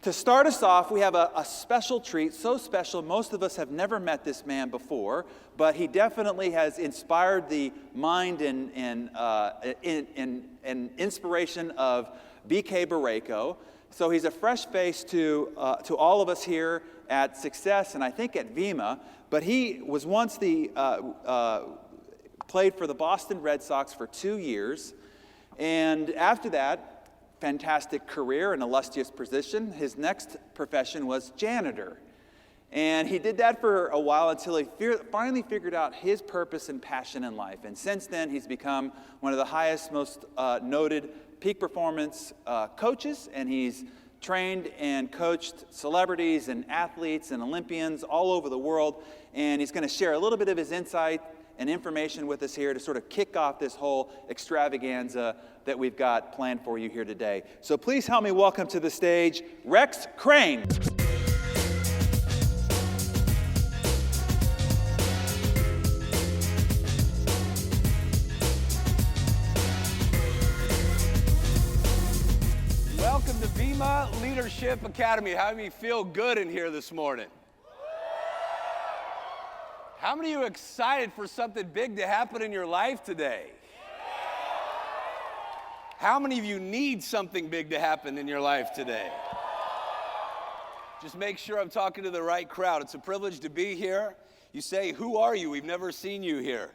To start us off, we have a special treat, so special most of us have never met this man before, but he definitely has inspired the mind and inspiration of B.K. Barreco. So he's a fresh face to all of us here at Success and I think at Vemma, but he was once played for the Boston Red Sox for 2 years, and after that, fantastic career and illustrious position. His next profession was janitor. And he did that for a while until he finally figured out his purpose and passion in life. And since then, he's become one of the highest, most noted peak performance coaches. And he's trained and coached celebrities and athletes and Olympians all over the world. And he's going to share a little bit of his insight and information with us here to sort of kick off this whole extravaganza that we've got planned for you here today. So please help me welcome to the stage, Crain. Welcome to Vemma Leadership Academy. How many feel good in here this morning? How many of you are excited for something big to happen in your life today? How many of you need something big to happen in your life today? Just make sure I'm talking to the right crowd. It's a privilege to be here. You say, who are you? We've never seen you here.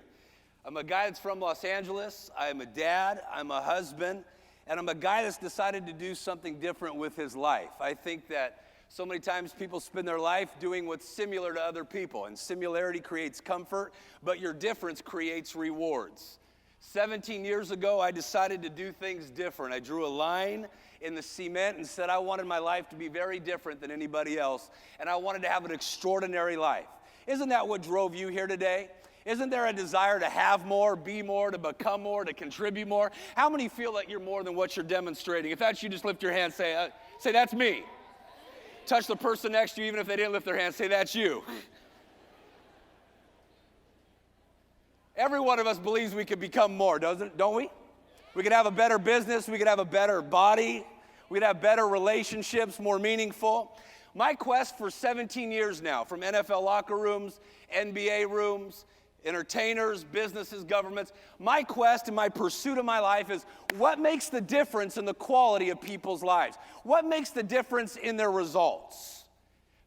I'm a guy that's from Los Angeles. I'm a dad. I'm a husband. And I'm a guy that's decided to do something different with his life. I think that so many times people spend their life doing what's similar to other people, and similarity creates comfort, but your difference creates rewards. 17 years ago, I decided to do things different. I drew a line in the cement and said I wanted my life to be very different than anybody else, and I wanted to have an extraordinary life. Isn't that what drove you here today? Isn't there a desire to have more, be more, to become more, to contribute more? How many feel that you're more than what you're demonstrating? If that's you, just lift your hand, say that's me. Touch the person next to you, even if they didn't lift their hand, say, that's you. Every one of us believes we could become more, don't we? We could have a better business, we could have a better body, we could have better relationships, more meaningful. My quest for 17 years now, from NFL locker rooms, NBA rooms, entertainers, businesses, governments, my quest and my pursuit of my life is what makes the difference in the quality of people's lives? What makes the difference in their results?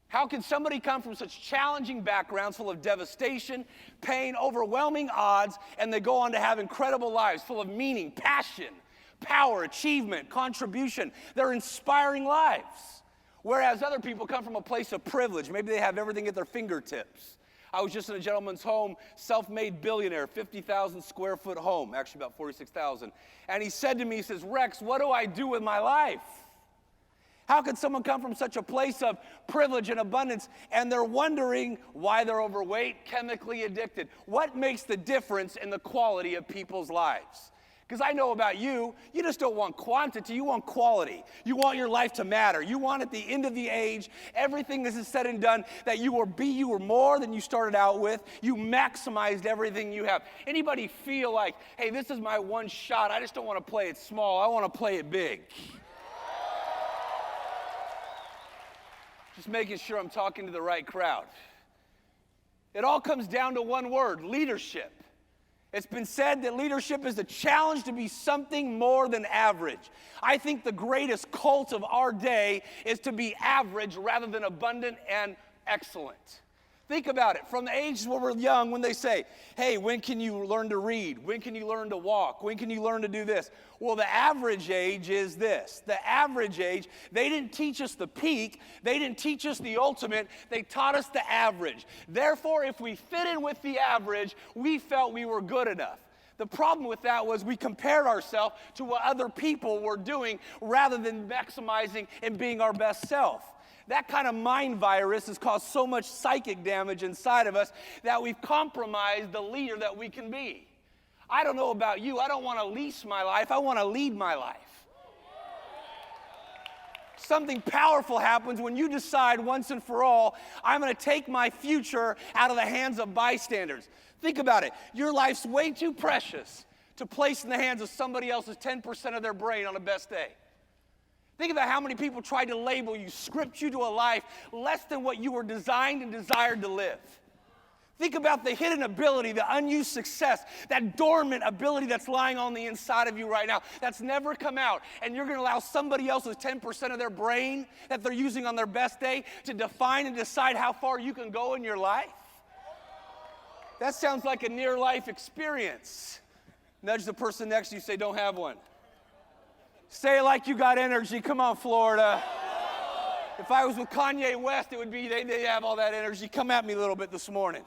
How can somebody come from such challenging backgrounds full of devastation, pain, overwhelming odds, and they go on to have incredible lives full of meaning, passion, power, achievement, contribution? They're inspiring lives. Whereas other people come from a place of privilege. Maybe they have everything at their fingertips. I was just in a gentleman's home, self-made billionaire, 50,000 square foot home, actually about 46,000. And he said to me, he says, Rex, what do I do with my life? How could someone come from such a place of privilege and abundance and they're wondering why they're overweight, chemically addicted? What makes the difference in the quality of people's lives? Because I know about you, you just don't want quantity, you want quality. You want your life to matter. You want at the end of the age, everything this is said and done, that you were more than you started out with. You maximized everything you have. Anybody feel like, hey, this is my one shot. I just don't want to play it small. I want to play it big. Just making sure I'm talking to the right crowd. It all comes down to one word, leadership. It's been said that leadership is the challenge to be something more than average. I think the greatest cult of our day is to be average rather than abundant and excellent. Think about it. From the age where we're young, when they say, hey, when can you learn to read? When can you learn to walk? When can you learn to do this? Well, the average age is this. The average age, they didn't teach us the peak. They didn't teach us the ultimate. They taught us the average. Therefore, if we fit in with the average, we felt we were good enough. The problem with that was we compared ourselves to what other people were doing rather than maximizing and being our best self. That kind of mind virus has caused so much psychic damage inside of us that we've compromised the leader that we can be. I don't know about you. I don't want to lease my life. I want to lead my life. Something powerful happens when you decide once and for all, I'm going to take my future out of the hands of bystanders. Think about it. Your life's way too precious to place in the hands of somebody else's 10% of their brain on a best day. Think about how many people tried to label you, script you to a life less than what you were designed and desired to live. Think about the hidden ability, the unused success, that dormant ability that's lying on the inside of you right now that's never come out. And you're going to allow somebody else's 10% of their brain that they're using on their best day to define and decide how far you can go in your life? That sounds like a near-life experience. Nudge the person next to you, say, don't have one. Say it like you got energy. Come on, Florida. If I was with Kanye West, it would be they have all that energy. Come at me a little bit this morning.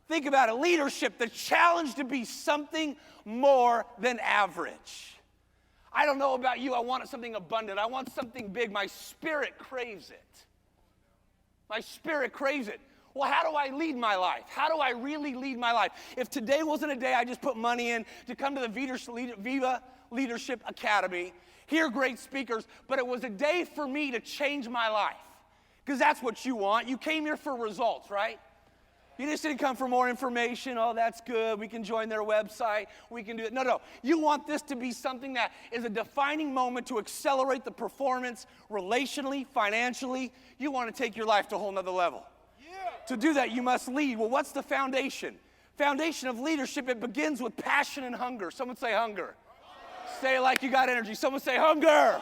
Think about it. Leadership, the challenge to be something more than average. I don't know about you. I want something abundant. I want something big. My spirit craves it. My spirit craves it. Well, how do I lead my life? How do I really lead my life? If today wasn't a day I just put money in to come to the Viva Leadership Academy, hear great speakers, but it was a day for me to change my life. Because that's what you want. You came here for results, right? You just didn't come for more information. Oh, that's good. We can join their website. We can do it. No. You want this to be something that is a defining moment to accelerate the performance relationally, financially. You want to take your life to a whole nother level. To do that, you must lead. Well, what's the foundation? Foundation of leadership, it begins with passion and hunger. Someone say hunger. Say it like you got energy. Someone say hunger.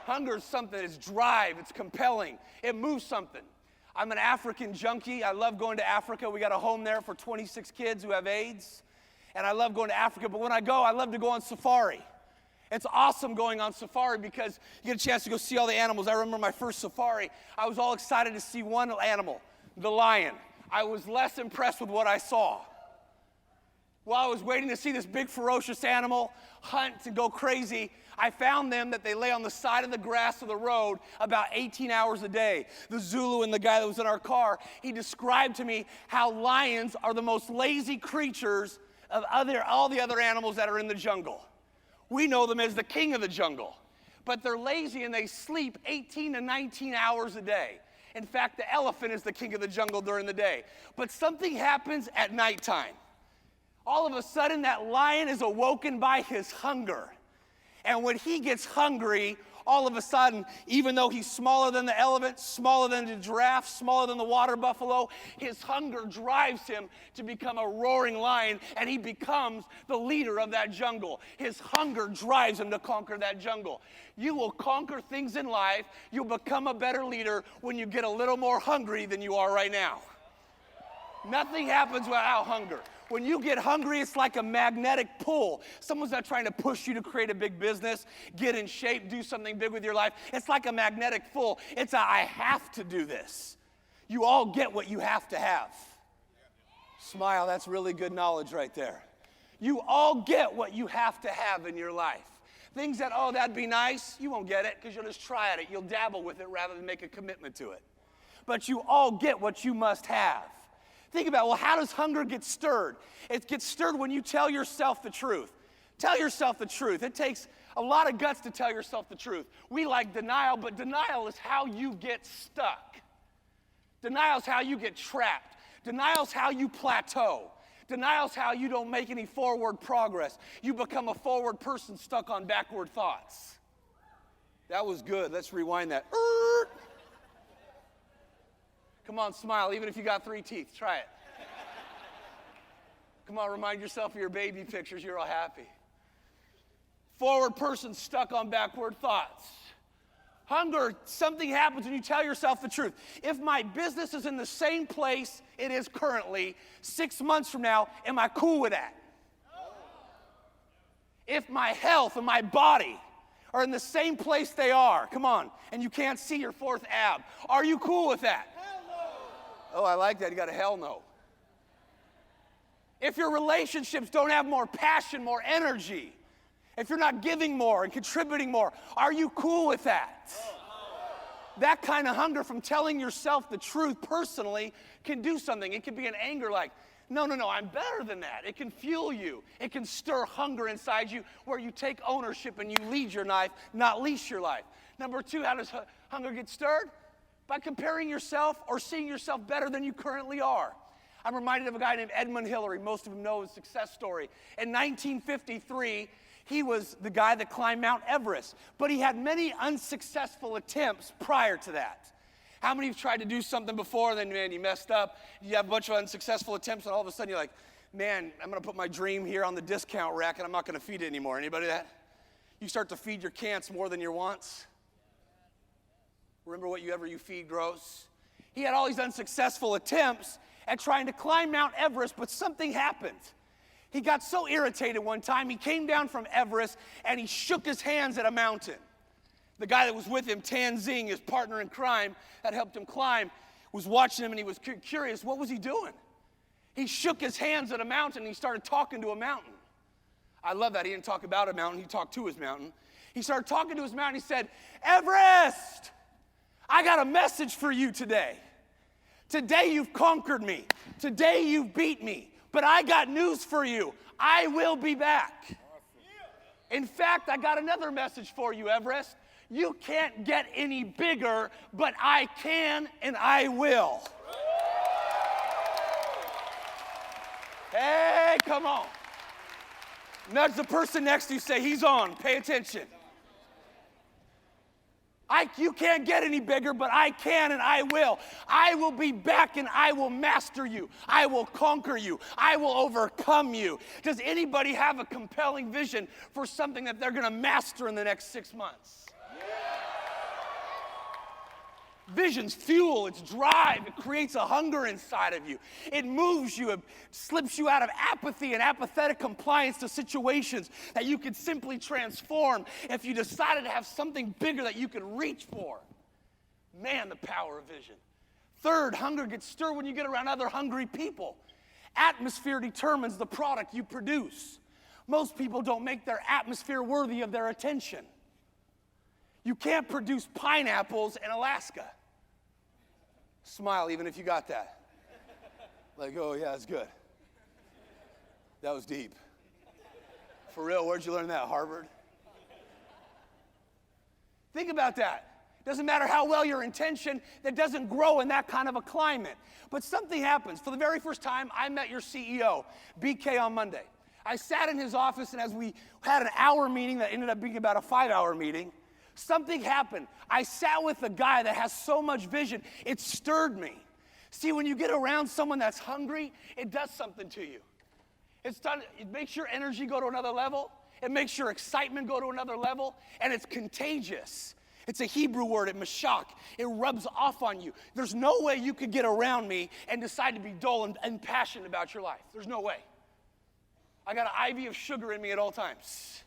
Hunger is something. It's drive. It's compelling. It moves something. I'm an African junkie. I love going to Africa. We got a home there for 26 kids who have AIDS. And I love going to Africa. But when I go, I love to go on safari. It's awesome going on safari because you get a chance to go see all the animals. I remember my first safari. I was all excited to see one animal, the lion. I was less impressed with what I saw. While I was waiting to see this big ferocious animal hunt and go crazy, I found them that they lay on the side of the grass of the road about 18 hours a day. The Zulu and the guy that was in our car, he described to me how lions are the most lazy creatures of all the other animals that are in the jungle. We know them as the king of the jungle. But they're lazy and they sleep 18 to 19 hours a day. In fact, the elephant is the king of the jungle during the day. But something happens at nighttime. All of a sudden, that lion is awoken by his hunger. And when he gets hungry, all of a sudden, even though he's smaller than the elephant, smaller than the giraffe, smaller than the water buffalo, his hunger drives him to become a roaring lion, and he becomes the leader of that jungle. His hunger drives him to conquer that jungle. You will conquer things in life. You'll become a better leader when you get a little more hungry than you are right now. Nothing happens without hunger. When you get hungry, it's like a magnetic pull. Someone's not trying to push you to create a big business, get in shape, do something big with your life. It's like a magnetic pull. It's I have to do this. You all get what you have to have. Smile, that's really good knowledge right there. You all get what you have to have in your life. Things that, oh, that'd be nice, you won't get it because you'll just try at it. You'll dabble with it rather than make a commitment to it. But you all get what you must have. Think about, well, how does hunger get stirred? It gets stirred when you tell yourself the truth. Tell yourself the truth. It takes a lot of guts to tell yourself the truth. We like denial, but denial is how you get stuck. Denial is how you get trapped. Denial is how you plateau. Denial is how you don't make any forward progress. You become a forward person stuck on backward thoughts. That was good. Let's rewind that. Come on, smile, even if you got 3 teeth. Try it. Come on, remind yourself of your baby pictures. You're all happy. Forward person stuck on backward thoughts. Hunger, something happens when you tell yourself the truth. If my business is in the same place it is currently 6 months from now, am I cool with that? If my health and my body are in the same place they are, come on, and you can't see your 4th ab, are you cool with that? Oh, I like that. You got a hell no. If your relationships don't have more passion, more energy, if you're not giving more and contributing more, are you cool with that? That kind of hunger from telling yourself the truth personally can do something. It can be an anger like, no, I'm better than that. It can fuel you. It can stir hunger inside you where you take ownership and you lead your life, not leash your life. Number 2, how does hunger get stirred? By comparing yourself or seeing yourself better than you currently are. I'm reminded of a guy named Edmund Hillary. Most of them know his success story. In 1953, He was the guy that climbed Mount Everest, but he had many unsuccessful attempts prior to that. How many have tried to do something before, and then, man, you messed up, you have a bunch of unsuccessful attempts, and all of a sudden you're like, man, I'm going to put my dream here on the discount rack, and I'm not going to feed it anymore. Anybody that? You start to feed your can'ts more than your wants. Remember, whatever you feed grows. He had all these unsuccessful attempts at trying to climb Mount Everest, but something happened. He got so irritated one time, he came down from Everest, and he shook his hands at a mountain. The guy that was with him, Tanzing, his partner in crime that helped him climb, was watching him, and he was curious, what was he doing? He shook his hands at a mountain, and he started talking to a mountain. I love that. He didn't talk about a mountain, he talked to his mountain. He started talking to his mountain, he said, Everest, I got a message for you today. Today you've conquered me. Today you've beat me. But I got news for you. I will be back. In fact, I got another message for you, Everest. You can't get any bigger, but I can and I will. Hey, come on. Nudge the person next to you, say, he's on, pay attention. You can't get any bigger, but I can and I will. I will be back and I will master you. I will conquer you. I will overcome you. Does anybody have a compelling vision for something that they're going to master in the next 6 months? Vision's fuel, it's drive, it creates a hunger inside of you. It moves you, it slips you out of apathy and apathetic compliance to situations that you could simply transform if you decided to have something bigger that you could reach for. Man, the power of vision. Third, hunger gets stirred when you get around other hungry people. Atmosphere determines the product you produce. Most people don't make their atmosphere worthy of their attention. You can't produce pineapples in Alaska. Smile even if you got that. Like, oh yeah, it's good. That was deep. For real, where'd you learn that, Harvard? Think about that. Doesn't matter how well your intention, that doesn't grow in that kind of a climate. But something happens. For the very first time, I met your CEO, BK, on Monday. I sat in his office, and as we had an hour meeting that ended up being about a 5-hour meeting, something happened. I sat with a guy that has so much vision, it stirred me. See, when you get around someone that's hungry, it does something to you. It makes your energy go to another level. It makes your excitement go to another level, and it's contagious. It's a Hebrew word, mashak. It rubs off on you. There's no way you could get around me and decide to be dull and passionate about your life. There's no way. I got an IV of sugar in me at all times.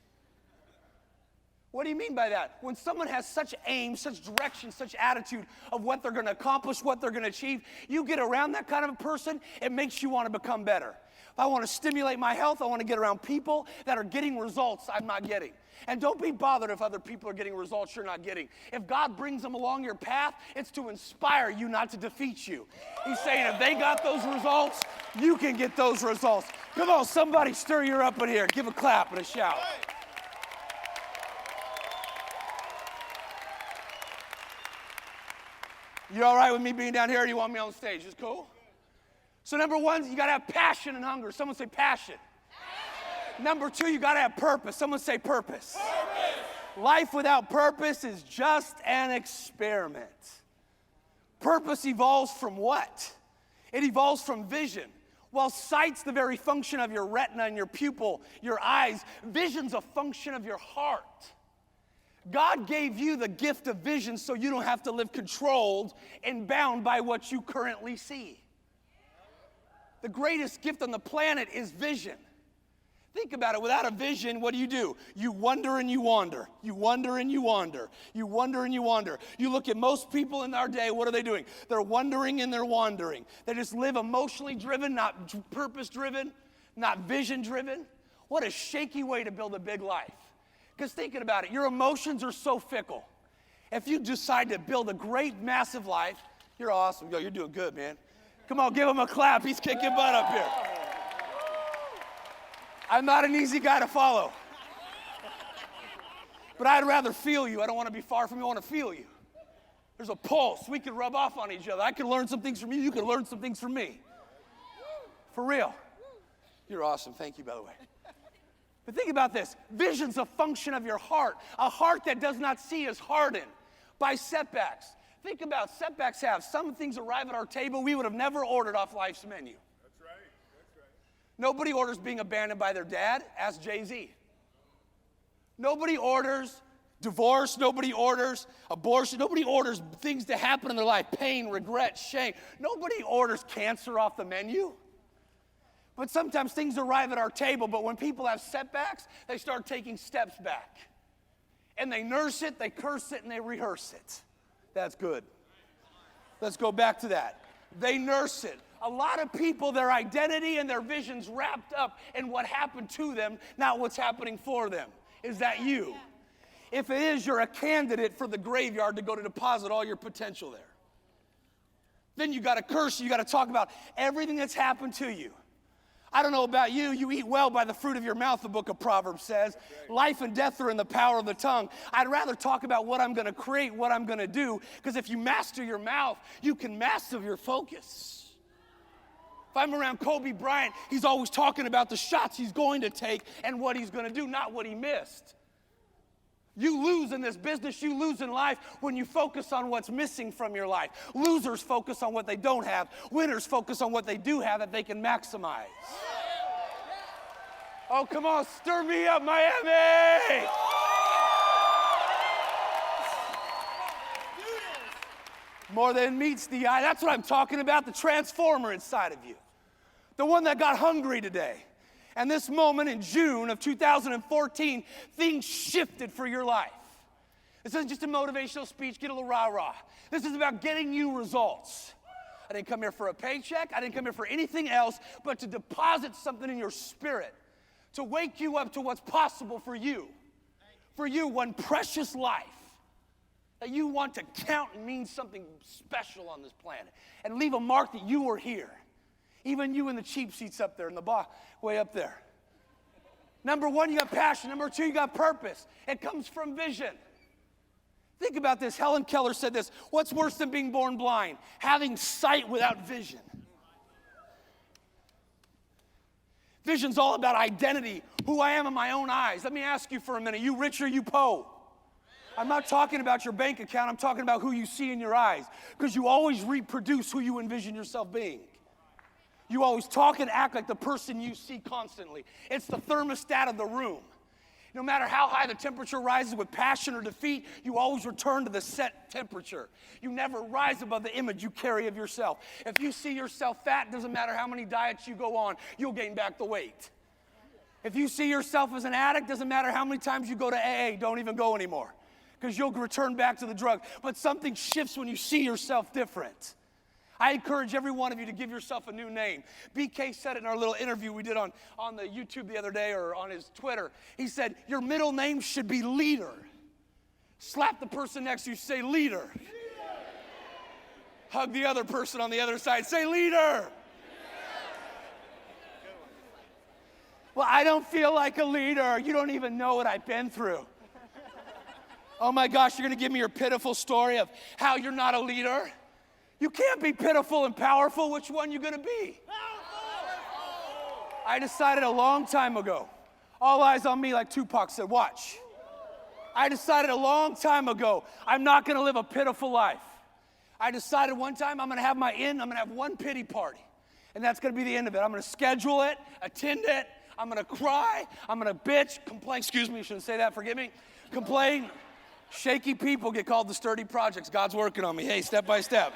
What do you mean by that? When someone has such aim, such direction, such attitude of what they're going to accomplish, what they're going to achieve, you get around that kind of a person, it makes you want to become better. If I want to stimulate my health, I want to get around people that are getting results I'm not getting. And don't be bothered if other people are getting results you're not getting. If God brings them along your path, it's to inspire you, not to defeat you. He's saying if they got those results, you can get those results. Come on, somebody stir you up in here. Give a clap and a shout. You all right with me being down here, or do you want me on stage? It's cool? So number one, you got to have passion and hunger. Someone say passion. Number two, you got to have purpose. Someone say purpose. Life without purpose is just an experiment. Purpose evolves from what? It evolves from vision. While sight's the very function of your retina and your pupil, your eyes, vision's a function of your heart. God gave you the gift of vision so you don't have to live controlled and bound by what you currently see. The greatest gift on the planet is vision. Think about it. Without a vision, what do? You wonder and you wander. You wonder and you wander. You wonder and you wander. You look at most people in our day, what are they doing? They're wondering and they're wandering. They just live emotionally driven, not purpose driven, not vision driven. What a shaky way to build a big life. Because thinking about it, your emotions are so fickle. If you decide to build a great, massive life, you're awesome. Yo, you're doing good, man. Come on, give him a clap. He's kicking butt up here. I'm not an easy guy to follow. But I'd rather feel you. I don't want to be far from you. I want to feel you. There's a pulse. We can rub off on each other. I can learn some things from you. You can learn some things from me. For real. You're awesome. Thank you, by the way. But think about this. Vision's a function of your heart. A heart that does not see is hardened by setbacks. Think about setbacks have. Some things arrive at our table we would have never ordered off life's menu. That's right. That's right. Nobody orders being abandoned by their dad. Ask Jay-Z. Nobody orders divorce. Nobody orders abortion. Nobody orders things to happen in their life. Pain, regret, shame. Nobody orders cancer off the menu. But sometimes things arrive at our table, but when people have setbacks, they start taking steps back. And they nurse it, they curse it, and they rehearse it. That's good. Let's go back to that. They nurse it. A lot of people, their identity and their vision's wrapped up in what happened to them, not what's happening for them. Is that you? If it is, you're a candidate for the graveyard to go to deposit all your potential there. Then you got to curse, you got to talk about everything that's happened to you. I don't know about you, you eat well by the fruit of your mouth, the book of Proverbs says. Life and death are in the power of the tongue. I'd rather talk about what I'm going to create, what I'm going to do, because if you master your mouth, you can master your focus. If I'm around Kobe Bryant, he's always talking about the shots he's going to take and what he's going to do, not what he missed. You lose in this business, you lose in life when you focus on what's missing from your life. Losers focus on what they don't have. Winners focus on what they do have that they can maximize. Oh, come on, stir me up, Miami! More than meets the eye. That's what I'm talking about, the transformer inside of you. The one that got hungry today. And this moment in June of 2014, things shifted for your life. This isn't just a motivational speech, get a little rah-rah. This is about getting you results. I didn't come here for a paycheck. I didn't come here for anything else but to deposit something in your spirit, to wake you up to what's possible for you. For you, one precious life that you want to count and mean something special on this planet and leave a mark that you were here. Even you in the cheap seats up there in the bar, way up there. Number one, you got passion. Number two, you got purpose. It comes from vision. Think about this. Helen Keller said this. What's worse than being born blind? Having sight without vision. Vision's all about identity, who I am in my own eyes. Let me ask you for a minute. You rich or you po? I'm not talking about your bank account. I'm talking about who you see in your eyes. Because you always reproduce who you envision yourself being. You always talk and act like the person you see constantly. It's the thermostat of the room. No matter how high the temperature rises with passion or defeat, you always return to the set temperature. You never rise above the image you carry of yourself. If you see yourself fat, it doesn't matter how many diets you go on, you'll gain back the weight. If you see yourself as an addict, doesn't matter how many times you go to AA, don't even go anymore, because you'll return back to the drug. But something shifts when you see yourself different. I encourage every one of you to give yourself a new name. BK said it in our little interview we did on the YouTube the other day, or on his Twitter. He said, your middle name should be Leader. Slap the person next to you, say Leader. Hug the other person on the other side, say Leader. Well, I don't feel like a leader. You don't even know what I've been through. Oh my gosh, you're gonna give me your pitiful story of how you're not a leader? You can't be pitiful and powerful. Which one you gonna be? I decided a long time ago, all eyes on me, like Tupac said, watch. I decided a long time ago, I'm not gonna live a pitiful life. I decided one time I'm gonna have I'm gonna have one pity party. And that's gonna be the end of it. I'm gonna schedule it, attend it, I'm gonna cry, I'm gonna bitch, complain, excuse me, shouldn't say that, forgive me, complain. Shaky people get called the sturdy projects. God's working on me, hey, step by step.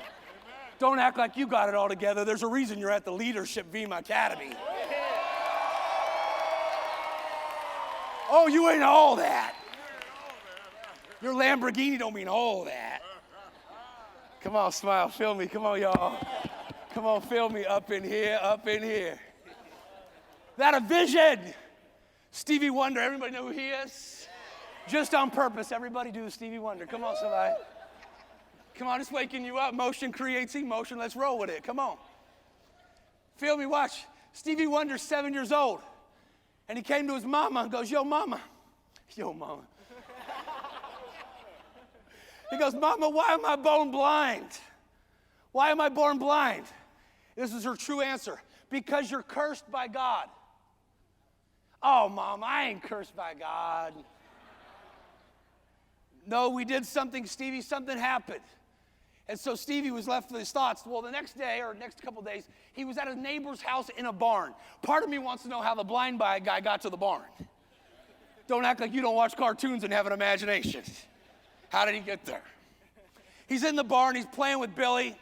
Don't act like you got it all together. There's a reason you're at the Leadership Vemma Academy. Oh, you ain't all that. Your Lamborghini don't mean all that. Come on, smile, feel me. Come on, y'all. Come on, feel me up in here, up in here. That a vision. Stevie Wonder, everybody know who he is? Just on purpose, everybody do the Stevie Wonder. Come on, somebody. Come on, just waking you up. Motion creates emotion. Let's roll with it. Come on. Feel me, watch. Stevie Wonder's 7 years old. And he came to his mama and goes, yo, mama. Yo, mama. He goes, mama, why am I born blind? Why am I born blind? This is her true answer. Because you're cursed by God. Oh, Mom, I ain't cursed by God. No, we did something, Stevie. Something happened. And so Stevie was left with his thoughts. Well, the next day, or next couple days, he was at his neighbor's house in a barn. Part of me wants to know how the blind guy got to the barn. Don't act like you don't watch cartoons and have an imagination. How did he get there? He's in the barn. He's playing with Billy,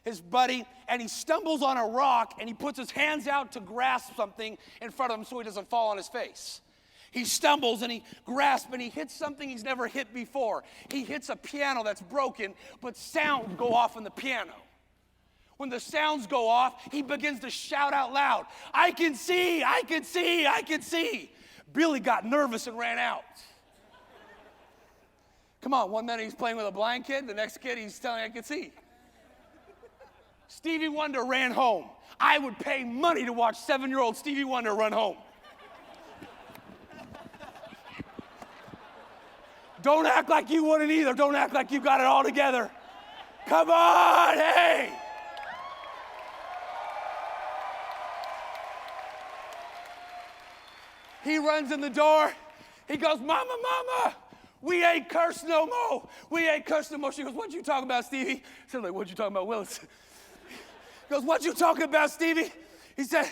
his buddy, and he stumbles on a rock, and he puts his hands out to grasp something in front of him so he doesn't fall on his face. He stumbles and he grasps and he hits something he's never hit before. He hits a piano that's broken, but sounds go off on the piano. When the sounds go off, he begins to shout out loud, I can see, I can see, I can see. Billy got nervous and ran out. Come on, one minute he's playing with a blind kid, the next kid he's telling I can see. Stevie Wonder ran home. I would pay money to watch 7-year-old Stevie Wonder run home. Don't act like you wouldn't either. Don't act like you got it all together. Come on, hey. He runs in the door. He goes, Mama, Mama, we ain't cursed no more. We ain't cursed no more. She goes, what you talking about, Stevie? She's like, what you talking about, Willis? He goes, what you talking about, Stevie? He said,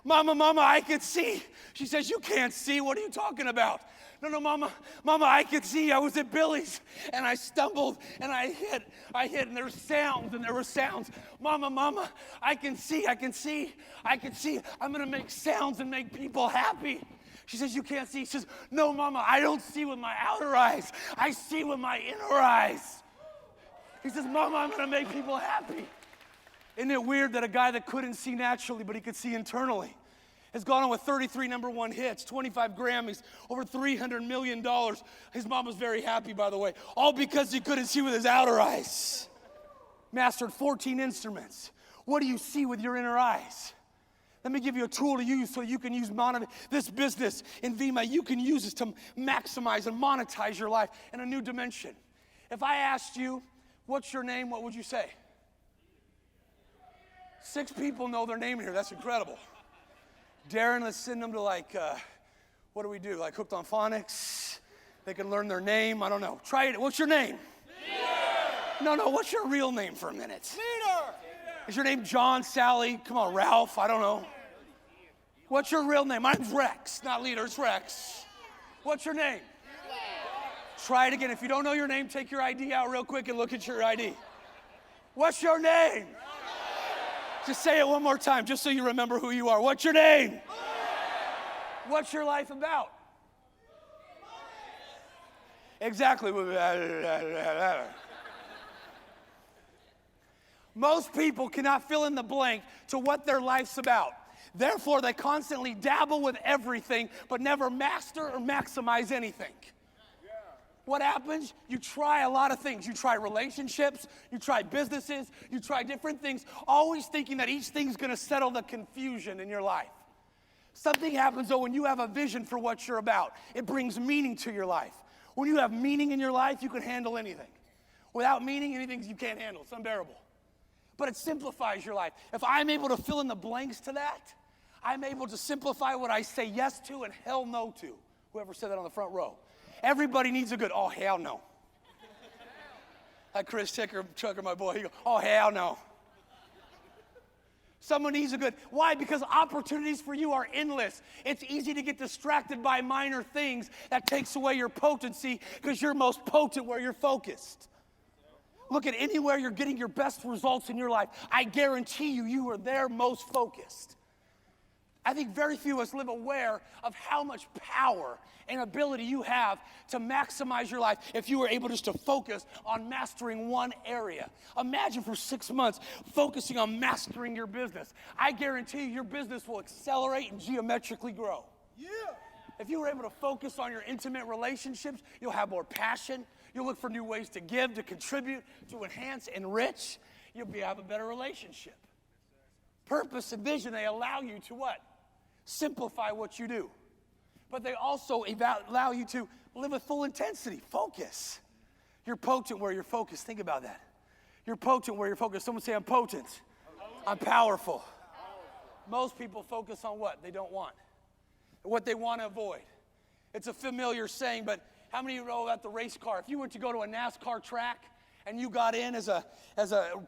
Mama, Mama, I can see. She says, you can't see. What are you talking about? No, Mama, I could see. I was at Billy's, and I stumbled, and I hit, and there were sounds. Mama, I can see. I'm going to make sounds and make people happy. She says, you can't see. She says, no, Mama, I don't see with my outer eyes. I see with my inner eyes. He says, Mama, I'm going to make people happy. Isn't it weird that a guy that couldn't see naturally, but he could see internally, has gone on with 33 number one hits, 25 Grammys, over $300 million. His mom was very happy, by the way, all because he couldn't see with his outer eyes. Mastered 14 instruments. What do you see with your inner eyes? Let me give you a tool to use so you can use this business in Vemma. You can use this to maximize and monetize your life in a new dimension. If I asked you, what's your name, what would you say? 6 people know their name here. That's incredible. Darren, let's send them to what do we do? Like Hooked on Phonics? They can learn their name. I don't know. Try it. What's your name? Peter. No. What's your real name for a minute? Peter. Is your name John, Sally? Come on, Ralph. I don't know. What's your real name? Mine's Rex. Not Leader. It's Rex. What's your name? Try it again. If you don't know your name, take your ID out real quick and look at your ID. What's your name? Just say it one more time, just so you remember who you are. What's your name? What's your life about? Exactly. Most people cannot fill in the blank to what their life's about. Therefore, they constantly dabble with everything, but never master or maximize anything. What happens? You try a lot of things. You try relationships, you try businesses, you try different things, always thinking that each thing's going to settle the confusion in your life. Something happens, though, when you have a vision for what you're about. It brings meaning to your life. When you have meaning in your life, you can handle anything. Without meaning, anything you can't handle. It's unbearable. But it simplifies your life. If I'm able to fill in the blanks to that, I'm able to simplify what I say yes to and hell no to. Whoever said that on the front row. Everybody needs a good, oh, hell no. Like Chris Tucker, my boy, he goes, oh, hell no. Someone needs a good, why? Because opportunities for you are endless. It's easy to get distracted by minor things that takes away your potency because you're most potent where you're focused. Look at anywhere you're getting your best results in your life. I guarantee you are there most focused. I think very few of us live aware of how much power and ability you have to maximize your life if you were able just to focus on mastering one area. Imagine for 6 months focusing on mastering your business. I guarantee you your business will accelerate and geometrically grow. Yeah. If you were able to focus on your intimate relationships, you'll have more passion. You'll look for new ways to give, to contribute, to enhance, enrich. You'll have a better relationship. Purpose and vision, they allow you to what? Simplify what you do. But they also allow you to live with full intensity. Focus. You're potent where you're focused. Think about that. You're potent where you're focused. Someone say, I'm potent. I'm powerful. Most people focus on what they don't want. what they want to avoid. It's a familiar saying, but how many of you know about the race car? If you were to go to a NASCAR track and you got in as a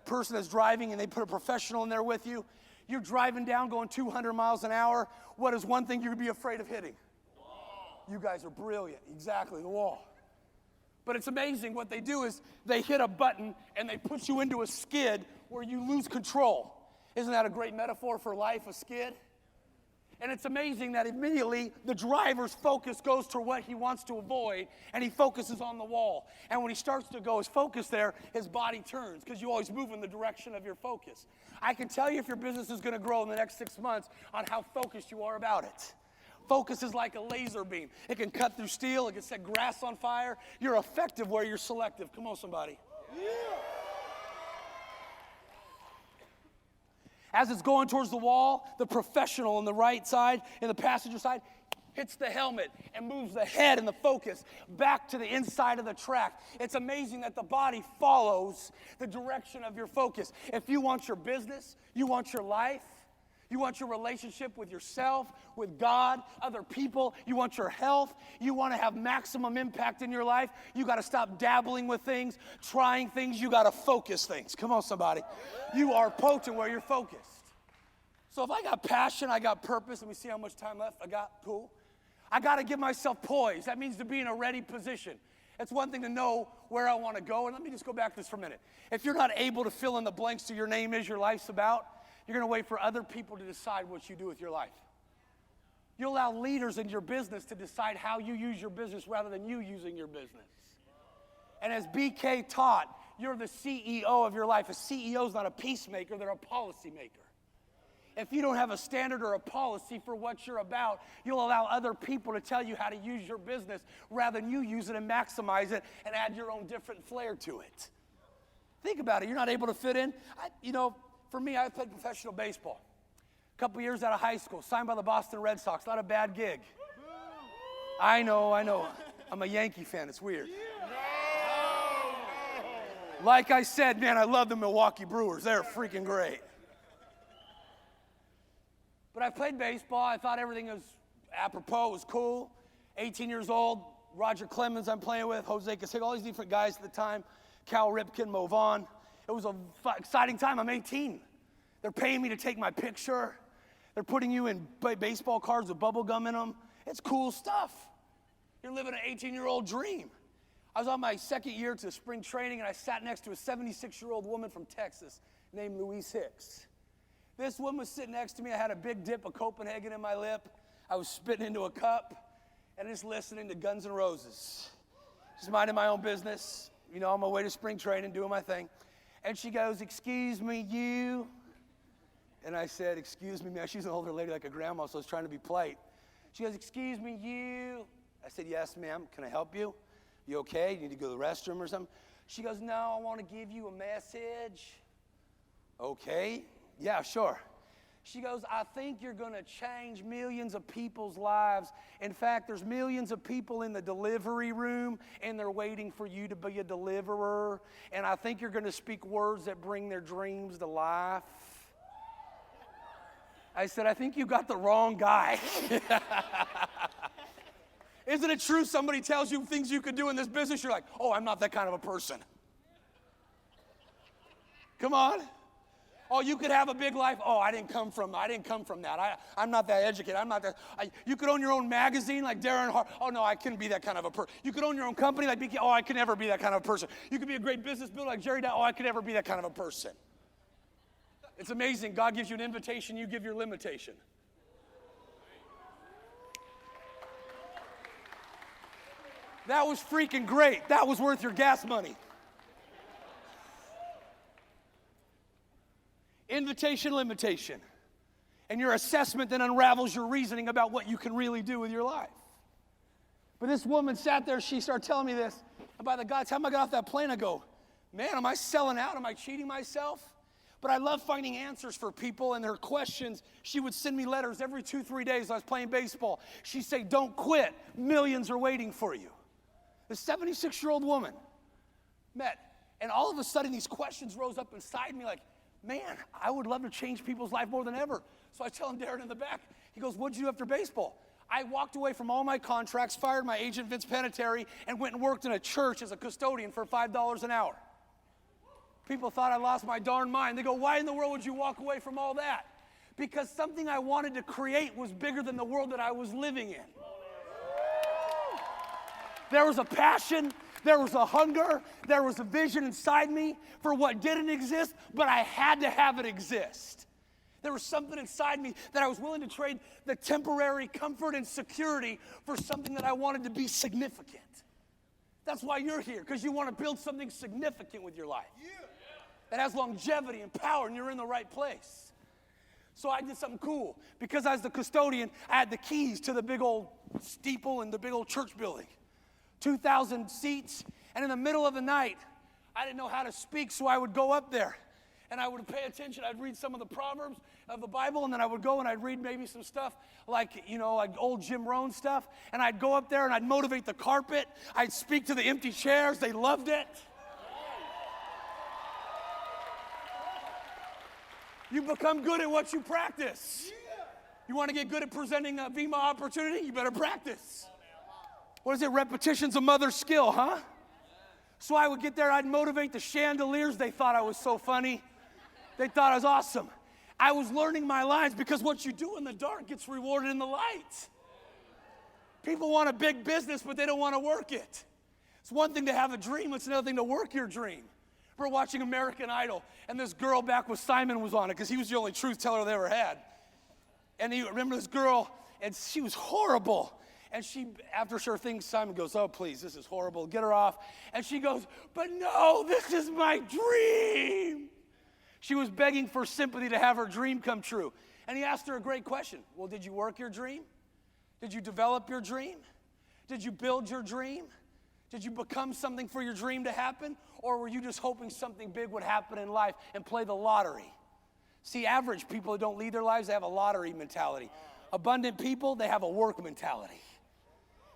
person that's driving and they put a professional in there with you, you're driving down going 200 miles an hour. What is one thing you'd be afraid of hitting? The wall. You guys are brilliant. Exactly, the wall. But it's amazing what they do is they hit a button and they put you into a skid where you lose control. Isn't that a great metaphor for life, a skid? And it's amazing that immediately the driver's focus goes to what he wants to avoid, and he focuses on the wall. And when he starts to go his focus there, his body turns, because you always move in the direction of your focus. I can tell you if your business is going to grow in the next 6 months on how focused you are about it. Focus is like a laser beam. It can cut through steel. It can set grass on fire. You're effective where you're selective. Come on, somebody. Yeah. As it's going towards the wall, the professional on the right side and the passenger side hits the helmet and moves the head and the focus back to the inside of the track. It's amazing that the body follows the direction of your focus. If you want your business, you want your life, you want your relationship with yourself, with God, other people, you want your health, you want to have maximum impact in your life, you got to stop dabbling with things, trying things, you got to focus things. Come on, somebody. You are potent where you're focused. So if I got passion, I got purpose, let me see how much time left I got, cool. I got to give myself poise. That means to be in a ready position. It's one thing to know where I want to go, and let me just go back to this for a minute. If you're not able to fill in the blanks to your name is, your life's about, you're going to wait for other people to decide what you do with your life. You allow leaders in your business to decide how you use your business rather than you using your business. And as BK taught, you're the CEO of your life. A CEO is not a peacemaker, they're a policymaker. If you don't have a standard or a policy for what you're about, you'll allow other people to tell you how to use your business rather than you use it and maximize it and add your own different flair to it. Think about it. You're not able to fit in. For me, I played professional baseball. A couple years out of high school, signed by the Boston Red Sox. Not a bad gig. I know. I'm a Yankee fan. It's weird. Like I said, man, I love the Milwaukee Brewers. They're freaking great. But I played baseball. I thought everything was apropos. It was cool. 18 years old. Roger Clemens I'm playing with. Jose Canseco. All these different guys at the time. Cal Ripken, Mo Vaughn. It was an exciting time. I'm 18. They're paying me to take my picture. They're putting you in baseball cards with bubble gum in them. It's cool stuff. You're living an 18-year-old dream. I was on my second year to spring training, and I sat next to a 76-year-old woman from Texas named Louise Hicks. This woman was sitting next to me. I had a big dip of Copenhagen in my lip. I was spitting into a cup and just listening to Guns N' Roses. Just minding my own business, on my way to spring training, doing my thing. And she goes, "Excuse me, you." And I said, "Excuse me, ma'am." She's an older lady like a grandma, so I was trying to be polite. She goes, "Excuse me, you." I said, "Yes, ma'am. Can I help you? You okay? You need to go to the restroom or something?" She goes, "No, I want to give you a message." Okay. Yeah, sure. She goes, "I think you're going to change millions of people's lives. In fact, there's millions of people in the delivery room, and they're waiting for you to be a deliverer. And I think you're going to speak words that bring their dreams to life." I said, "I think you got the wrong guy." Isn't it true somebody tells you things you could do in this business? You're like, "Oh, I'm not that kind of a person." Come on. Oh, you could have a big life. Oh, I didn't come from that. I'm not that educated. I'm not that. You could own your own magazine like Darren Hart. Oh, no, I couldn't be that kind of a person. You could own your own company like BK. Oh, I could never be that kind of a person. You could be a great business builder like Jerry. Oh, I could never be that kind of a person. It's amazing. God gives you an invitation. You give your limitation. That was freaking great. That was worth your gas money. Invitation, limitation. And your assessment then unravels your reasoning about what you can really do with your life. But this woman sat there, she started telling me this. And by the God's time I got off that plane, I go, "Man, am I selling out? Am I cheating myself?" But I love finding answers for people and their questions. She would send me letters every 2-3 days. I was playing baseball. She'd say, "Don't quit. Millions are waiting for you." The 76-year-old woman met. And all of a sudden, these questions rose up inside me like, man, I would love to change people's life more than ever. So I tell him, Darren in the back, he goes, "What'd you do after baseball?" I walked away from all my contracts, fired my agent, Vince Penetary, and went and worked in a church as a custodian for $5 an hour. People thought I lost my darn mind. They go, why in the world would you walk away from all that? Because something I wanted to create was bigger than the world that I was living in. There was a passion, there was a hunger, there was a vision inside me for what didn't exist, but I had to have it exist. There was something inside me that I was willing to trade the temporary comfort and security for something that I wanted to be significant. That's why you're here, because you want to build something significant with your life. That has longevity and power, and you're in the right place. So I did something cool. Because I was the custodian, I had the keys to the big old steeple and the big old church building. 2,000 seats, and in the middle of the night, I didn't know how to speak, so I would go up there, and I would pay attention. I'd read some of the Proverbs of the Bible, and then I would go and I'd read maybe some stuff like old Jim Rohn stuff, and I'd go up there and I'd motivate the carpet. I'd speak to the empty chairs. They loved it. You become good at what you practice. You want to get good at presenting a Vemma opportunity? You better practice. What is it? Repetition's a mother's skill, huh? So I would get there, I'd motivate the chandeliers. They thought I was so funny. They thought I was awesome. I was learning my lines because what you do in the dark gets rewarded in the light. People want a big business, but they don't want to work it. It's one thing to have a dream, it's another thing to work your dream. We're watching American Idol, and this girl back with Simon was on it because he was the only truth teller they ever had. And you remember this girl, and she was horrible. And she, after her thing, Simon goes, oh, please, this is horrible. Get her off. And she goes, but no, this is my dream. She was begging for sympathy to have her dream come true. And he asked her a great question. Well, did you work your dream? Did you develop your dream? Did you build your dream? Did you become something for your dream to happen? Or were you just hoping something big would happen in life and play the lottery? See, average people who don't lead their lives, they have a lottery mentality. Abundant people, they have a work mentality.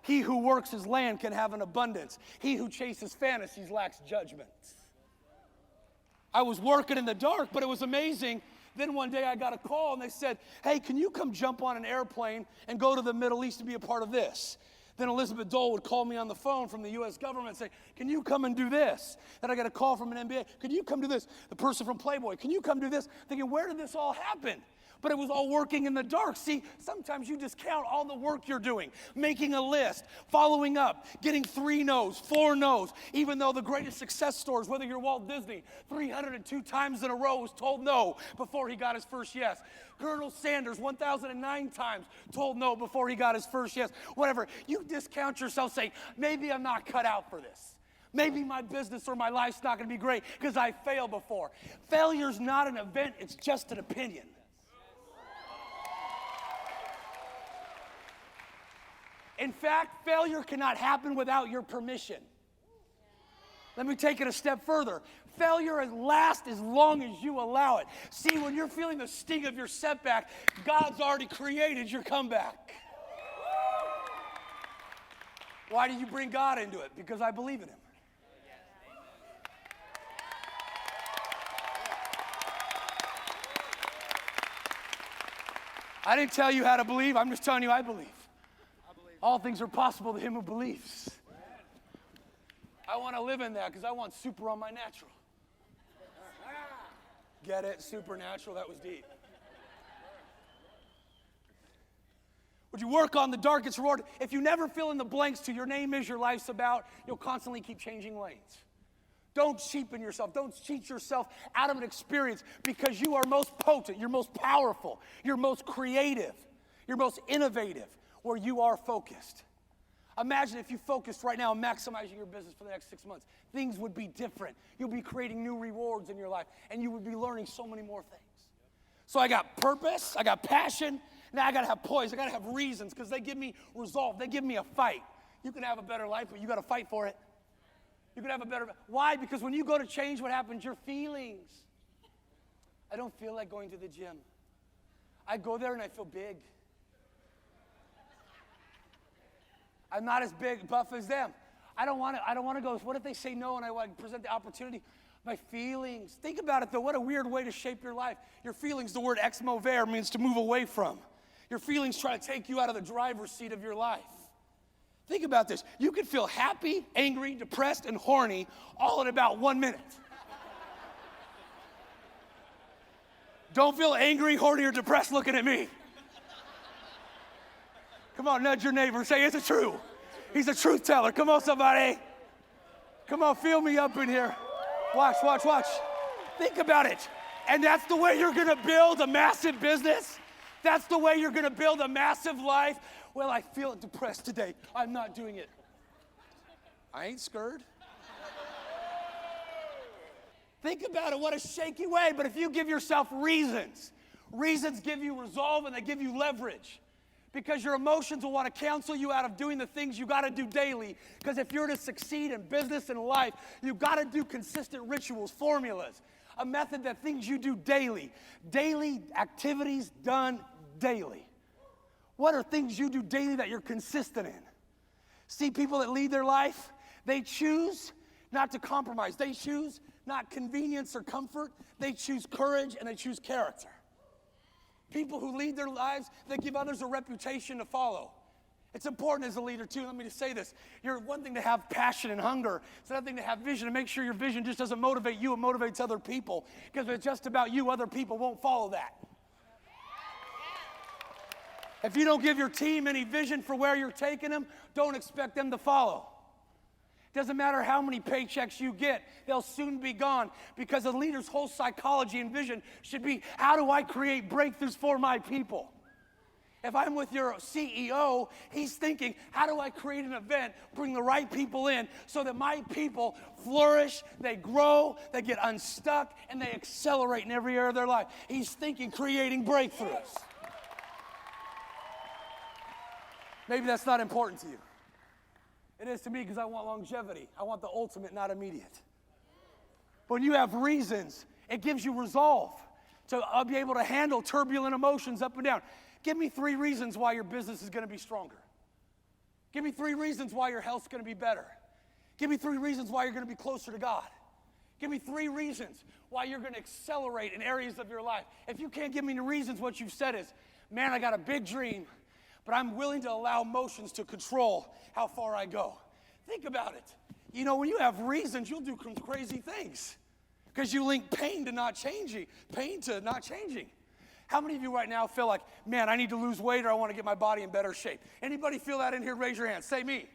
He who works his land can have an abundance. He who chases fantasies lacks judgment. I was working in the dark, but it was amazing. Then one day I got a call and they said, hey, can you come jump on an airplane and go to the Middle East and be a part of this? Then Elizabeth Dole would call me on the phone from the U.S. government and say, can you come and do this? Then I got a call from an NBA, can you come do this? The person from Playboy, can you come do this? Thinking, where did this all happen? But it was all working in the dark. See, sometimes you discount all the work you're doing, making a list, following up, getting 3 no's, 4 no's, even though the greatest success stories, whether you're Walt Disney, 302 times in a row was told no before he got his first yes. Colonel Sanders, 1,009 times told no before he got his first yes. Whatever. You discount yourself saying, maybe I'm not cut out for this. Maybe my business or my life's not going to be great because I failed before. Failure's not an event. It's just an opinion. In fact, failure cannot happen without your permission. Let me take it a step further. Failure lasts as long as you allow it. See, when you're feeling the sting of your setback, God's already created your comeback. Why do you bring God into it? Because I believe in him. I didn't tell you how to believe. I'm just telling you I believe. All things are possible to him who believes. I want to live in that because I want super on my natural. Get it? Supernatural? That was deep. Would you work on the darkest reward? If you never fill in the blanks to your name is, your life's about, you'll constantly keep changing lanes. Don't cheapen yourself. Don't cheat yourself out of an experience because you are most potent, you're most powerful, you're most creative, you're most innovative where you are focused. Imagine if you focused right now on maximizing your business for the next 6 months. Things would be different. You'll be creating new rewards in your life, and you would be learning so many more things. So I got purpose, I got passion, now I got to have poise, I got to have reasons because they give me resolve, they give me a fight. You can have a better life, but you got to fight for it. You can have a better, why? Because when you go to change, what happens? Your feelings. I don't feel like going to the gym. I go there and I feel big. I'm not as big, buff as them. I don't want to go. What if they say no and I present the opportunity? My feelings. Think about it though. What a weird way to shape your life. Your feelings, the word ex mover means to move away from. Your feelings try to take you out of the driver's seat of your life. Think about this. You can feel happy, angry, depressed, and horny all in about 1 minute. Don't feel angry, horny, or depressed looking at me. Come on, nudge your neighbor and say, it's true. He's a truth teller. Come on, somebody. Come on, feel me up in here. Watch, watch, watch. Think about it. And that's the way you're going to build a massive business. That's the way you're going to build a massive life. Well, I feel depressed today. I'm not doing it. I ain't scared. Think about it, what a shaky way. But if you give yourself reasons, reasons give you resolve and they give you leverage. Because your emotions will want to counsel you out of doing the things you got to do daily. Because if you're to succeed in business and life, you got to do consistent rituals, formulas, a method that things you do daily. Daily activities done daily. What are things you do daily that you're consistent in? See, people that lead their life, they choose not to compromise. They choose not convenience or comfort. They choose courage and they choose character. People who lead their lives, they give others a reputation to follow. It's important as a leader, too. Let me just say this. You're one thing to have passion and hunger. It's another thing to have vision and make sure your vision just doesn't motivate you, it motivates other people. Because if it's just about you, other people won't follow that. If you don't give your team any vision for where you're taking them, don't expect them to follow. Doesn't matter how many paychecks you get, they'll soon be gone because a leader's whole psychology and vision should be, how do I create breakthroughs for my people? If I'm with your CEO, he's thinking, how do I create an event, bring the right people in so that my people flourish, they grow, they get unstuck, and they accelerate in every area of their life. He's thinking creating breakthroughs. Maybe that's not important to you. It is to me because I want longevity. I want the ultimate, not immediate. But when you have reasons, it gives you resolve to be able to handle turbulent emotions up and down. Give me 3 reasons why your business is going to be stronger. Give me 3 reasons why your health's going to be better. Give me 3 reasons why you're going to be closer to God. Give me 3 reasons why you're going to accelerate in areas of your life. If you can't give me any reasons, what you've said is, man, I got a big dream, but I'm willing to allow emotions to control how far I go. Think about it. You know, when you have reasons, you'll do crazy things because you link pain to not changing, pain to not changing. How many of you right now feel like, man, I need to lose weight or I want to get my body in better shape? Anybody feel that in here? Raise your hand. Say me.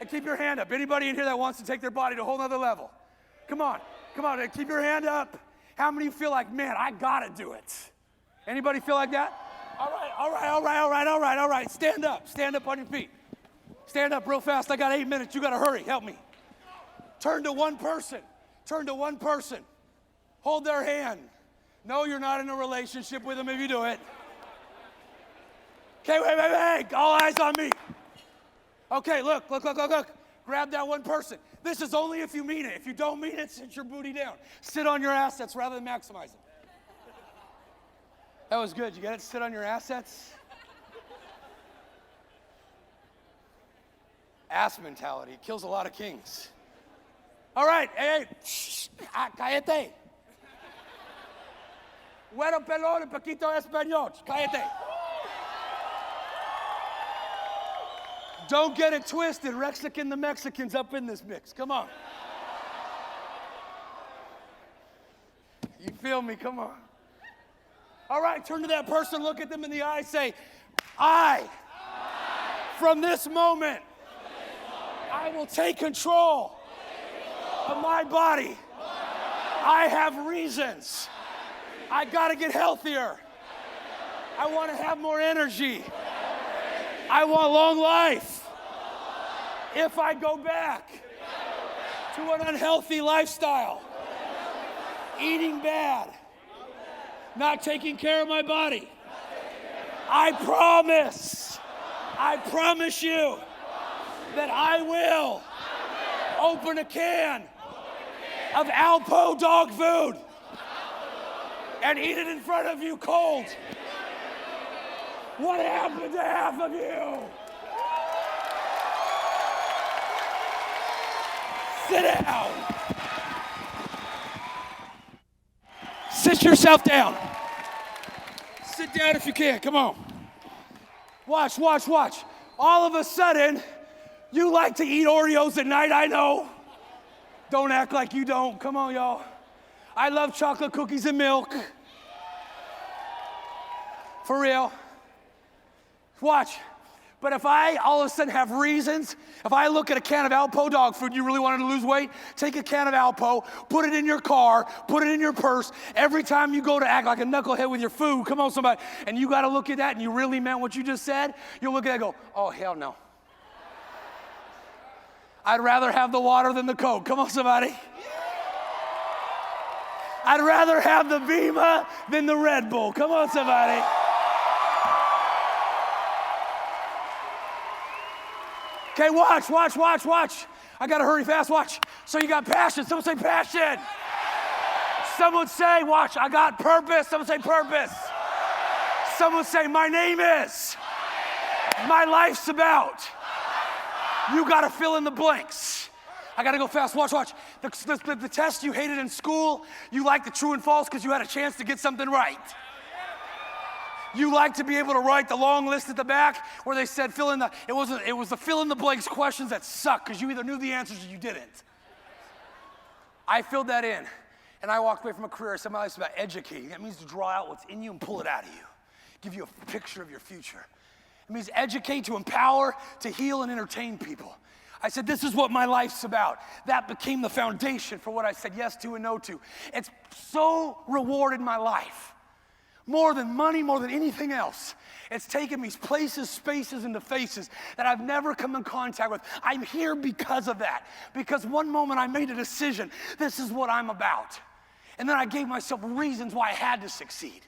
And keep your hand up. Anybody in here that wants to take their body to a whole nother level? Come on. Come on. Keep your hand up. How many of you feel like, man, I got to do it? Anybody feel like that? All right. Stand up. Stand up on your feet. Stand up real fast. I got 8 minutes. You got to hurry. Help me. Turn to one person. Turn to one person. Hold their hand. No, you're not in a relationship with them if you do it. Okay, wait. All eyes on me. Okay, look. Grab that one person. This is only if you mean it. If you don't mean it, sit your booty down. Sit on your assets rather than maximize it. That was good. You get it? Sit on your assets. Ass mentality. It kills a lot of kings. All right. Hey. Shh. Cállate. Bueno, pelón, poquito español. Cállate. Don't get it twisted. Mexican the Mexicans up in this mix. Come on. You feel me? Come on. All right, turn to that person, look at them in the eye, say, from this moment, I will take control of my body. I have reasons. I got to get healthier. I want to have more energy. I want long life. If I go back to an unhealthy lifestyle, eating bad, not taking care of my body, I promise you that I will open a can of Alpo dog food and eat it in front of you cold. What happened to half of you? Sit down. Sit yourself down. Sit down if you can. Come on. Watch. All of a sudden, you like to eat Oreos at night, I know. Don't act like you don't. Come on, y'all. I love chocolate cookies and milk. For real. Watch. But if I all of a sudden have reasons, if I look at a can of Alpo dog food, you really wanted to lose weight, take a can of Alpo, put it in your car, put it in your purse. Every time you go to act like a knucklehead with your food, come on somebody, and you got to look at that and you really meant what you just said, you'll look at it and go, oh, hell no. I'd rather have the water than the Coke. Come on somebody. I'd rather have the Vemma than the Red Bull. Come on somebody. Okay, watch. I gotta hurry fast, watch. So you got passion. Someone say passion. Someone say, watch, I got purpose. Someone say purpose. Someone say, my name is. My life's about. You gotta fill in the blanks. I gotta go fast, watch. The test you hated in school, you like the true and false because you had a chance to get something right. You like to be able to write the long list at the back where they said it was the fill in the blanks questions that suck because you either knew the answers or you didn't. I filled that in and I walked away from a career. I said my life's about educating. That means to draw out what's in you and pull it out of you. Give you a picture of your future. It means educate, to empower, to heal and entertain people. I said, this is what my life's about. That became the foundation for what I said yes to and no to. It's so rewarded my life. More than money, more than anything else. It's taken me places, spaces, and to faces that I've never come in contact with. I'm here because of that. Because one moment I made a decision, this is what I'm about. And then I gave myself reasons why I had to succeed.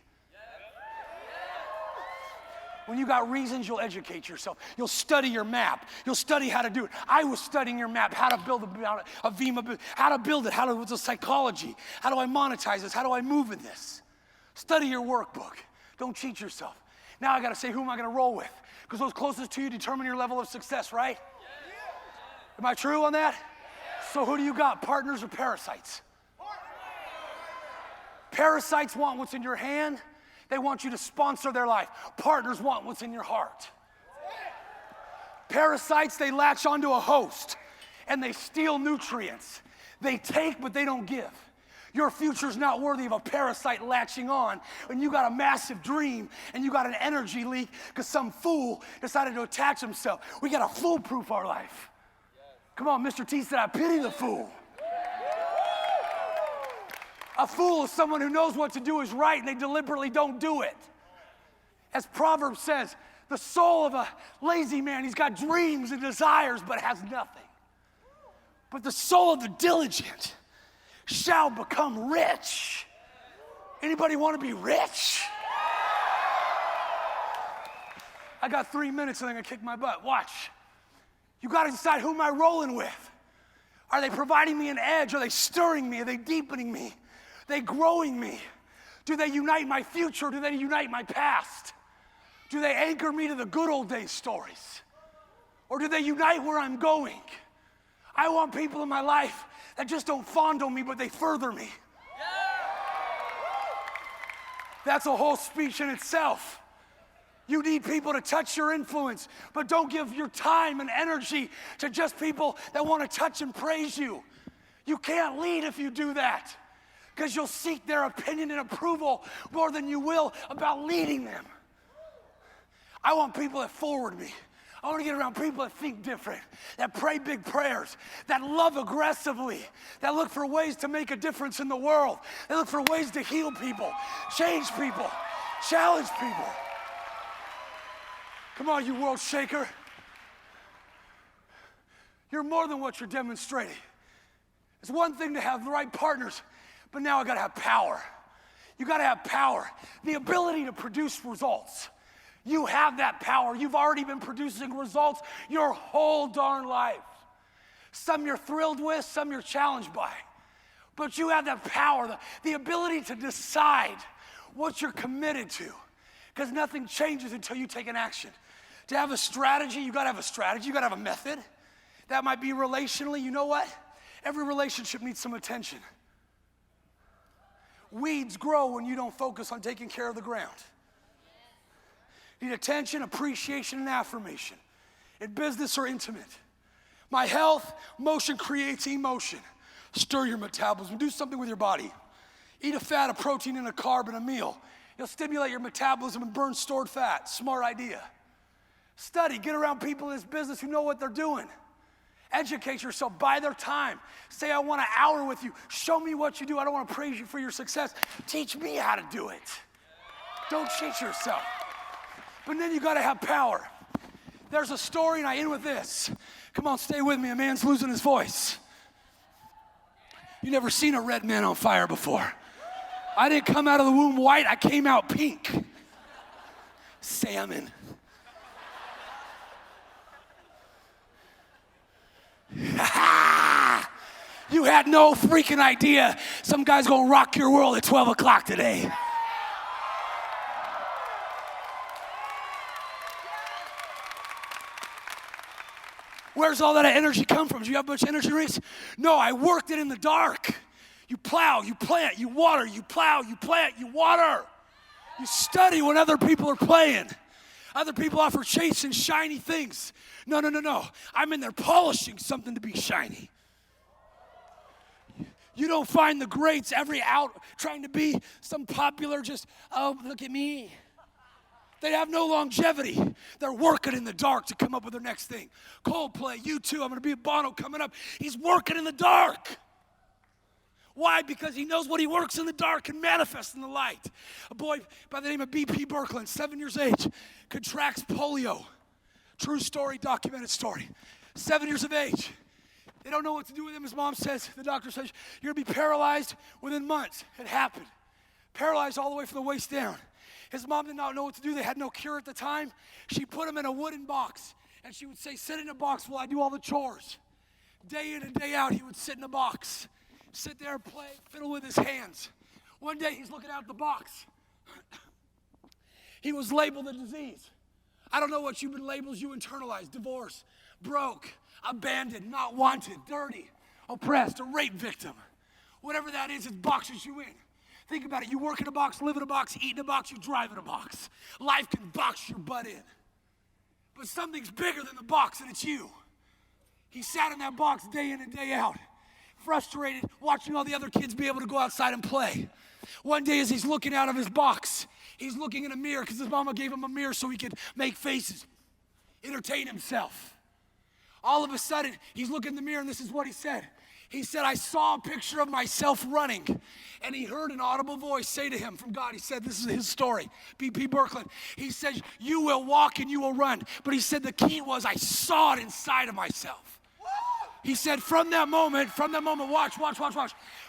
When you got reasons, you'll educate yourself. You'll study your map. You'll study how to do it. I was studying your map, how to build a Vemma, how to build it, what's the psychology, how do I monetize this, how do I move in this? Study your workbook. Don't cheat yourself. Now I got to say, who am I going to roll with? Because those closest to you determine your level of success, right? Am I true on that? So who do you got, partners or parasites? Parasites want what's in your hand. They want you to sponsor their life. Partners want what's in your heart. Parasites, they latch onto a host and they steal nutrients. They take, but they don't give. Your future's not worthy of a parasite latching on when you got a massive dream and you got an energy leak because some fool decided to attach himself. We got to foolproof our life. Come on, Mr. T said, I pity the fool. A fool is someone who knows what to do is right and they deliberately don't do it. As Proverbs says, the soul of a lazy man, he's got dreams and desires but has nothing. But the soul of the diligent shall become rich. Anybody want to be rich? I got 3 minutes and I'm going to kick my butt. Watch. You got to decide, who am I rolling with? Are they providing me an edge? Are they stirring me? Are they deepening me? Are they growing me? Do they unite my future? Do they unite my past? Do they anchor me to the good old days stories? Or do they unite where I'm going? I want people in my life that just don't fondle me, but they further me. That's a whole speech in itself. You need people to touch your influence, but don't give your time and energy to just people that want to touch and praise you. You can't lead if you do that, because you'll seek their opinion and approval more than you will about leading them. I want people that forward me. I want to get around people that think different, that pray big prayers, that love aggressively, that look for ways to make a difference in the world, that look for ways to heal people, change people, challenge people. Come on, you world shaker. You're more than what you're demonstrating. It's one thing to have the right partners, but now I got to have power. You got to have power, the ability to produce results. You have that power. You've already been producing results your whole darn life. Some you're thrilled with, some you're challenged by. But you have that power, the ability to decide what you're committed to, because nothing changes until you take an action. To have a strategy, you got to have a strategy. You got to have a method. That might be relationally. You know what? Every relationship needs some attention. Weeds grow when you don't focus on taking care of the ground. Need attention, appreciation, and affirmation. In business or intimate. My health, motion creates emotion. Stir your metabolism. Do something with your body. Eat a fat, a protein, and a carb in a meal. It'll stimulate your metabolism and burn stored fat. Smart idea. Study. Get around people in this business who know what they're doing. Educate yourself. Buy their time. Say, I want an hour with you. Show me what you do. I don't want to praise you for your success. Teach me how to do it. Don't cheat yourself. But then you got to have power. There's a story, and I end with this. Come on, stay with me. A man's losing his voice. You never seen a red man on fire before. I didn't come out of the womb white. I came out pink. Salmon. You had no freaking idea some guy's gonna rock your world at 12 o'clock today. Where's all that energy come from? Do you have a bunch of energy drinks? No, I worked it in the dark. You plow, you plant, you water, you plow, you plant, you water. You study when other people are playing. Other people offer chasing shiny things. No. I'm in there polishing something to be shiny. You don't find the greats every out trying to be some popular just, oh, look at me. They have no longevity. They're working in the dark to come up with their next thing. Coldplay, U2, I'm going to be a Bono coming up. He's working in the dark. Why? Because he knows what he works in the dark can manifest in the light. A boy by the name of B.P. Birkeland, 7 years age, contracts polio. True story, documented story. 7 years of age. They don't know what to do with him. His mom says, the doctor says, you're going to be paralyzed within months. It happened. Paralyzed all the way from the waist down. His mom did not know what to do. They had no cure at the time. She put him in a wooden box, and she would say, sit in a box while I do all the chores. Day in and day out, he would sit in a box, sit there and play, fiddle with his hands. One day, he's looking out the box. He was labeled a disease. I don't know what you've been labeled you internalize. Divorce, broke, abandoned, not wanted, dirty, oppressed, a rape victim. Whatever that is, it boxes you in. Think about it. You work in a box, live in a box, eat in a box, you drive in a box. Life can box your butt in. But something's bigger than the box, and it's you. He sat in that box day in and day out, frustrated, watching all the other kids be able to go outside and play. One day as he's looking out of his box, he's looking in a mirror because his mama gave him a mirror so he could make faces, entertain himself. All of a sudden, he's looking in the mirror, and this is what he said. He said, I saw a picture of myself running, and he heard an audible voice say to him from God. He said, this is his story, B.P. Birkeland. He said, you will walk and you will run. But he said the key was I saw it inside of myself. He said, from that moment, watch.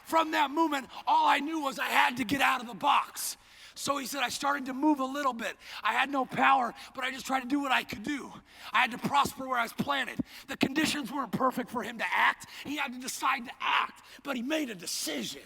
From that moment, all I knew was I had to get out of the box. So he said, I started to move a little bit. I had no power, but I just tried to do what I could do. I had to prosper where I was planted. The conditions weren't perfect for him to act. He had to decide to act, but he made a decision.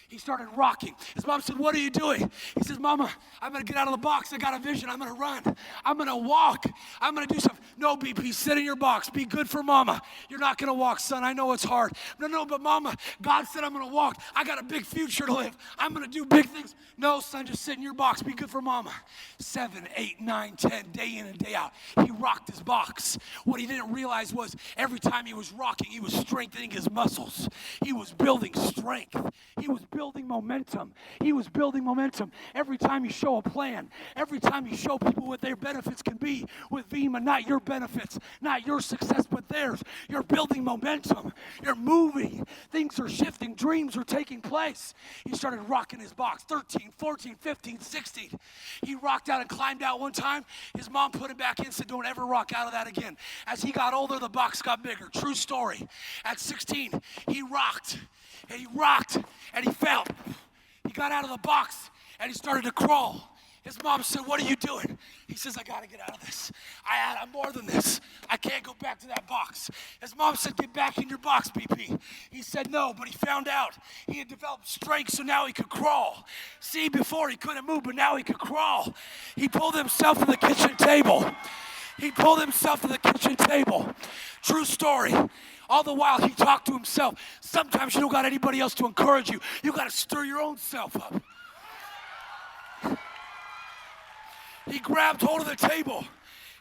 He started rocking. His mom said, what are you doing? He says, Mama, I'm going to get out of the box. I got a vision. I'm going to run. I'm going to walk. I'm going to do something. No, BP, sit in your box. Be good for Mama. You're not going to walk, son. I know it's hard. No, but Mama, God said I'm going to walk. I got a big future to live. I'm going to do big things. No, son, just sit in your box. Be good for Mama. 7, 8, 9, 10, day in and day out. He rocked his box. What he didn't realize was every time he was rocking, he was strengthening his muscles. He was building strength. He was building momentum. He was building momentum. Every time you show a plan, every time you show people what their benefits can be with Vemma, not your benefits, not your success, but theirs. You're building momentum. You're moving. Things are shifting. Dreams are taking place. He started rocking his box. 13, 14, 15, 16. He rocked out and climbed out one time. His mom put him back in and said, don't ever rock out of that again. As he got older, the box got bigger. True story. At 16, he rocked. And he rocked, and he fell. He got out of the box, and he started to crawl. His mom said, what are you doing? He says, I got to get out of this. I'm more than this. I can't go back to that box. His mom said, get back in your box, BP. He said no, but he found out he had developed strength, so now he could crawl. See, before he couldn't move, but now he could crawl. He pulled himself to the kitchen table. True story. All the while, he talked to himself. Sometimes you don't got anybody else to encourage you. You got to stir your own self up. He grabbed hold of the table.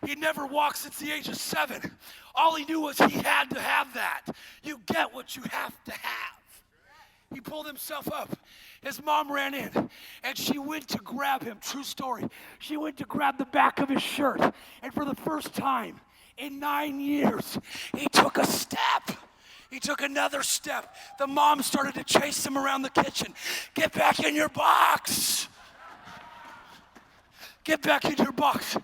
He'd never walked since the age of 7. All he knew was he had to have that. You get what you have to have. He pulled himself up. His mom ran in, and she went to grab him. True story. She went to grab the back of his shirt, and for the first time in 9 years, he took a step. He took another step. The mom started to chase him around the kitchen. Get back in your box. Get back in your box.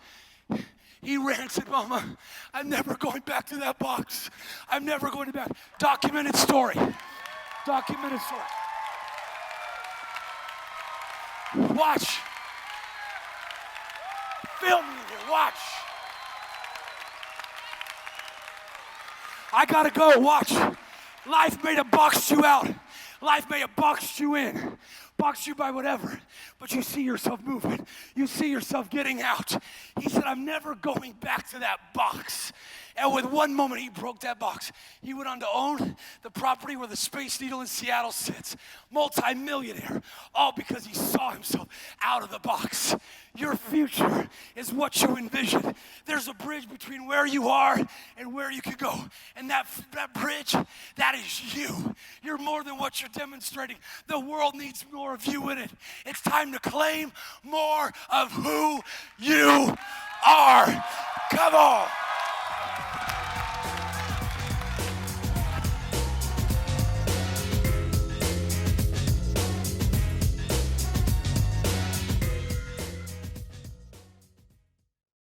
He ran and said, Mama, I'm never going back to that box. I'm never going back. Documented story. Documented story. Watch. Film me here. Watch. I gotta go. Watch. Life may have boxed you out. Life may have boxed you in. Boxed you by whatever. But you see yourself moving. You see yourself getting out. He said, I'm never going back to that box. And with one moment, he broke that box. He went on to own the property where the Space Needle in Seattle sits. Multi-millionaire. All because he saw himself out of the box. Your future is what you envision. There's a bridge between where you are and where you can go. And that bridge, that is you. You're more than what you're demonstrating. The world needs more of you in it. It's time to claim more of who you are. Come on.